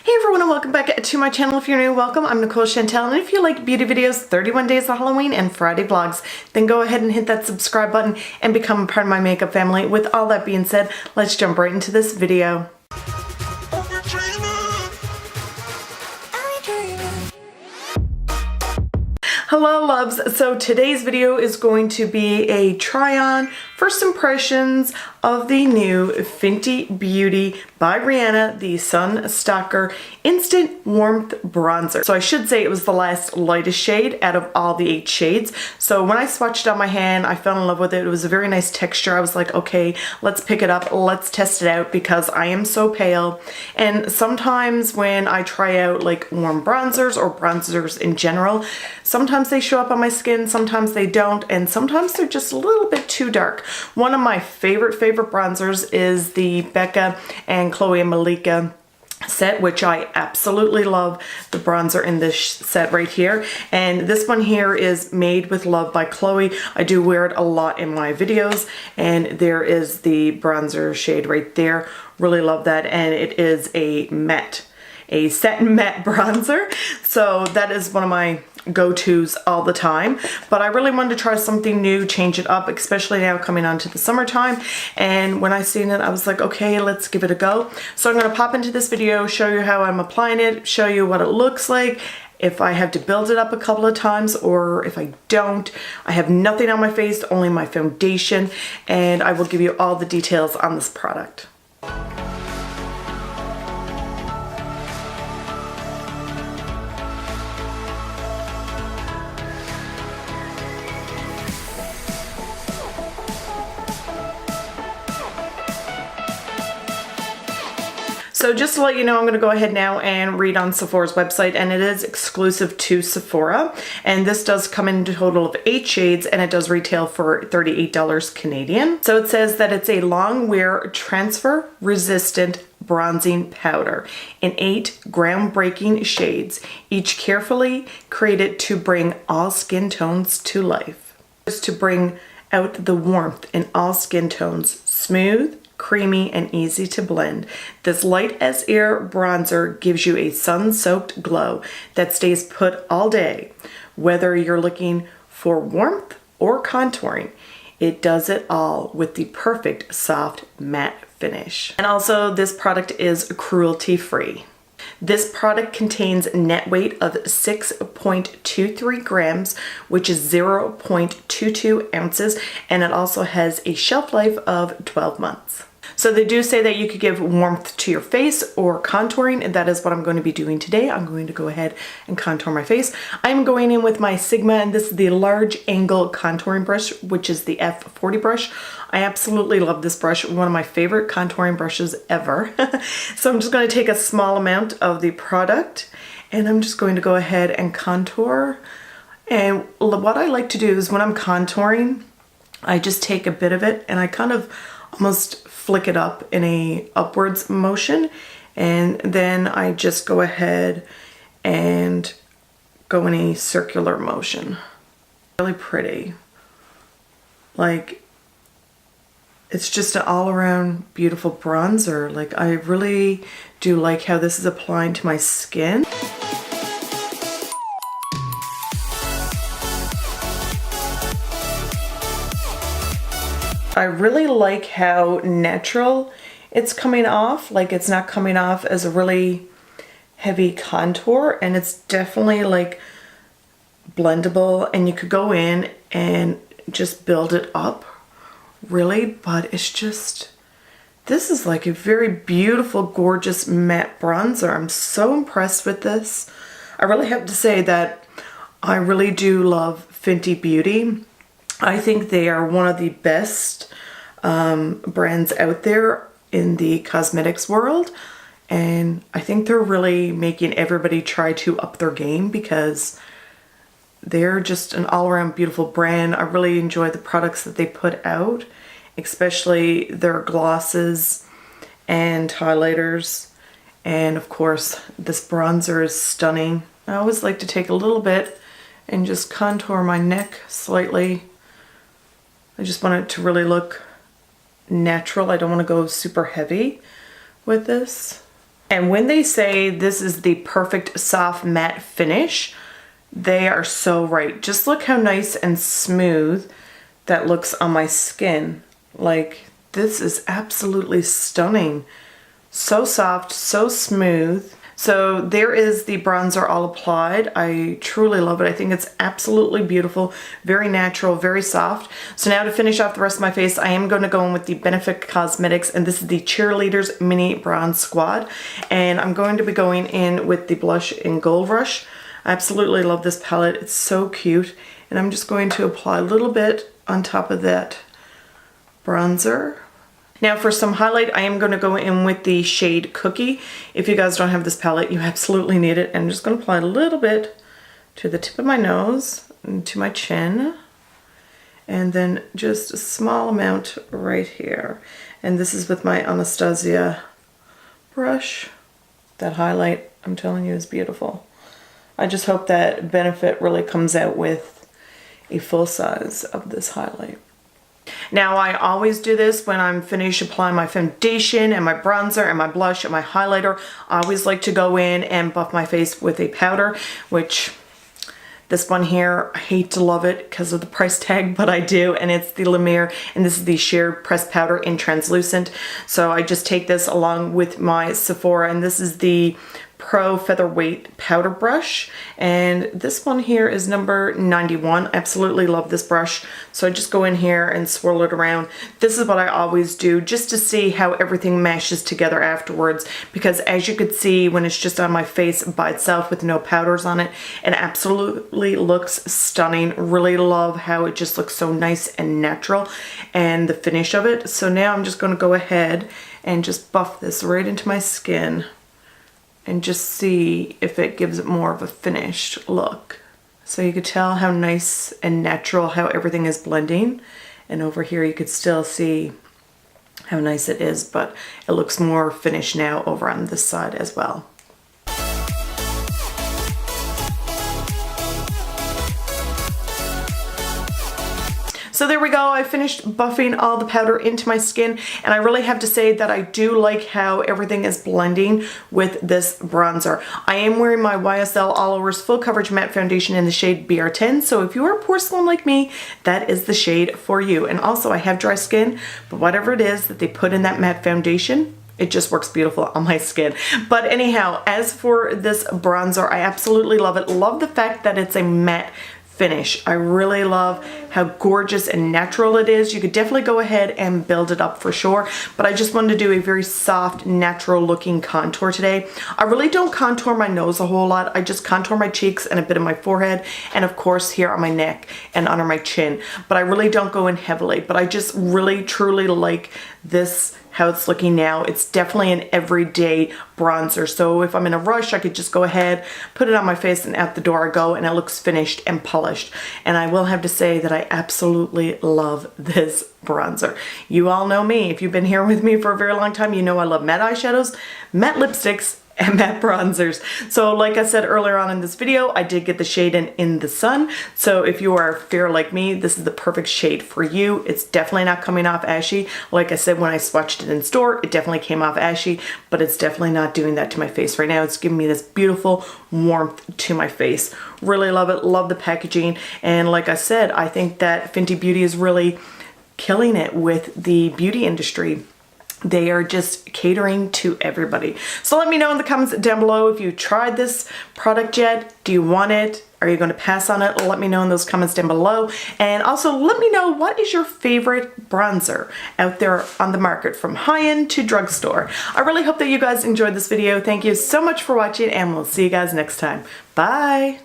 Hey everyone, and welcome back to my channel. If you're new, welcome. I'm Nicole Chantel, and if you like beauty videos, 31 days of Halloween, and Friday vlogs, then go ahead and hit that subscribe button and become a part of my makeup family. With all that being said, let's jump right into this video. Hello loves, so today's video is going to be a try on first impressions of the new Fenty Beauty by Rihanna, the Sun Stalk'r Instant Warmth Bronzer. So I should say it was the last lightest shade out of all the 8 shades. So when I swatched it on my hand, I fell in love with it. It was a very nice texture. I was like, okay, let's pick it up, let's test it out because I am so pale. And sometimes when I try out like warm bronzers or bronzers in general, sometimes they show up on my skin, sometimes they don't, and sometimes they're just a little bit too dark. One of my favorite bronzers is the Becca and Chloe and Malika set, which I absolutely love the bronzer in this set right here. And this one here is Made with Love by Chloe. I do wear it a lot in my videos, and there is the bronzer shade right there. Really love that, and it is a matte, a satin matte bronzer. So that is one of my go-tos all the time, but I really wanted to try something new, change it up, especially now coming on to the summertime. And when I seen it, I was like, okay, let's give it a go. So I'm going to pop into this video, show you how I'm applying it, show you what it looks like, if I have to build it up a couple of times or if I don't. I have nothing on my face, only my foundation, and I will give you all the details on this product. So just to let you know, I'm going to go ahead now and read on Sephora's website, and it is exclusive to Sephora. And this does come in a total of 8 shades, and it does retail for $38 Canadian. So it says that it's a long wear transfer resistant bronzing powder in 8 groundbreaking shades, each carefully created to bring all skin tones to life. Just to bring out the warmth in all skin tones, smooth, creamy, and easy to blend. This light as air bronzer gives you a sun-soaked glow that stays put all day. Whether you're looking for warmth or contouring, it does it all with the perfect soft matte finish. And also, this product is cruelty-free. This product contains net weight of 6.23 grams, which is 0.22 ounces, and it also has a shelf life of 12 months. So they do say that you could give warmth to your face or contouring, and that is what I'm going to be doing today. I'm going to go ahead and contour my face. I'm going in with my Sigma, and this is the large angle contouring brush, which is the F40 brush. I absolutely love this brush, one of my favorite contouring brushes ever. So I'm just going to take a small amount of the product, and I'm just going to go ahead and contour. And what I like to do is when I'm contouring, I just take a bit of it and I kind of almost flick it up in a upwards motion, and then I just go ahead and go in a circular motion. Really pretty. Like, it's just an all-around beautiful bronzer. Like, I really do like how this is applying to my skin. I really like how natural it's coming off. Like, it's not coming off as a really heavy contour, and it's definitely like blendable, and you could go in and just build it up really, but it's just, this is like a very beautiful, gorgeous matte bronzer. I'm so impressed with this. I really have to say that I really do love Fenty Beauty. I think they are one of the best brands out there in the cosmetics world, and I think they're really making everybody try to up their game because they're just an all-around beautiful brand. I really enjoy the products that they put out, especially their glosses and highlighters, and of course this bronzer is stunning. I always like to take a little bit and just contour my neck slightly. I just want it to really look natural. I don't want to go super heavy with this. And when they say this is the perfect soft matte finish, they are so right. Just look how nice and smooth that looks on my skin. Like, this is absolutely stunning. So soft, so smooth. So there is the bronzer all applied. I truly love it. I think it's absolutely beautiful, very natural, very soft. So now to finish off the rest of my face, I am going to go in with the Benefit Cosmetics, and this is the Cheerleaders Mini Bronze Squad. And I'm going to be going in with the blush in Gold Rush. I absolutely love this palette. It's so cute. And I'm just going to apply a little bit on top of that bronzer. Now for some highlight, I am going to go in with the shade Cookie. If you guys don't have this palette, you absolutely need it. And I'm just going to apply a little bit to the tip of my nose and to my chin. And then just a small amount right here. And this is with my Anastasia brush. That highlight, I'm telling you, is beautiful. I just hope that Benefit really comes out with a full size of this highlight. Now I always do this when I'm finished applying my foundation and my bronzer and my blush and my highlighter. I always like to go in and buff my face with a powder, which this one here, I hate to love it because of the price tag, but I do, and it's the Lumiere, and this is the sheer pressed powder in translucent. So I just take this along with my Sephora, and this is the Pro Featherweight powder brush, and this one here is number 91. Absolutely love this brush. So I just go in here and swirl it around. This is what I always do just to see how everything mashes together afterwards, because as you could see when it's just on my face by itself with no powders on it, it absolutely looks stunning. Really love how it just looks so nice and natural, and the finish of it. So now I'm just going to go ahead and just buff this right into my skin and just see if it gives it more of a finished look. So you could tell how nice and natural how everything is blending. And over here you could still see how nice it is, but it looks more finished now over on this side as well. So there we go, I finished buffing all the powder into my skin, and I really have to say that I do like how everything is blending with this bronzer. I am wearing my YSL All Overs Full Coverage Matte Foundation in the shade BR10, so if you are porcelain like me, that is the shade for you. And also I have dry skin, but whatever it is that they put in that matte foundation, it just works beautiful on my skin. But anyhow, as for this bronzer, I absolutely love it. Love the fact that it's a matte finish. I really love how gorgeous and natural it is. You could definitely go ahead and build it up for sure, but I just wanted to do a very soft, natural looking contour today. I really don't contour my nose a whole lot. I just contour my cheeks and a bit of my forehead, and of course here on my neck and under my chin, but I really don't go in heavily. But I just really truly like this, how it's looking now. It's definitely an everyday bronzer. So if I'm in a rush, I could just go ahead, put it on my face, and out the door I go, and it looks finished and polished. And I will have to say that I absolutely love this bronzer. You all know me. If you've been here with me for a very long time, you know I love matte eyeshadows, matte lipsticks, and matte bronzers. So like I said earlier on in this video, I did get the shade in the Sun. So if you are fair like me, this is the perfect shade for you. It's definitely not coming off ashy. Like I said, when I swatched it in store, it definitely came off ashy, but it's definitely not doing that to my face right now. It's giving me this beautiful warmth to my face. Really love it. Love the packaging. And like I said, I think that Fenty Beauty is really killing it with the beauty industry. They are just catering to everybody. So let me know in the comments down below if you tried this product yet. Do you want it? Are you going to pass on it? Let me know in those comments down below. And also let me know, what is your favorite bronzer out there on the market, from high-end to drugstore. I really hope that you guys enjoyed this video. Thank you so much for watching, and we'll see you guys next time. Bye!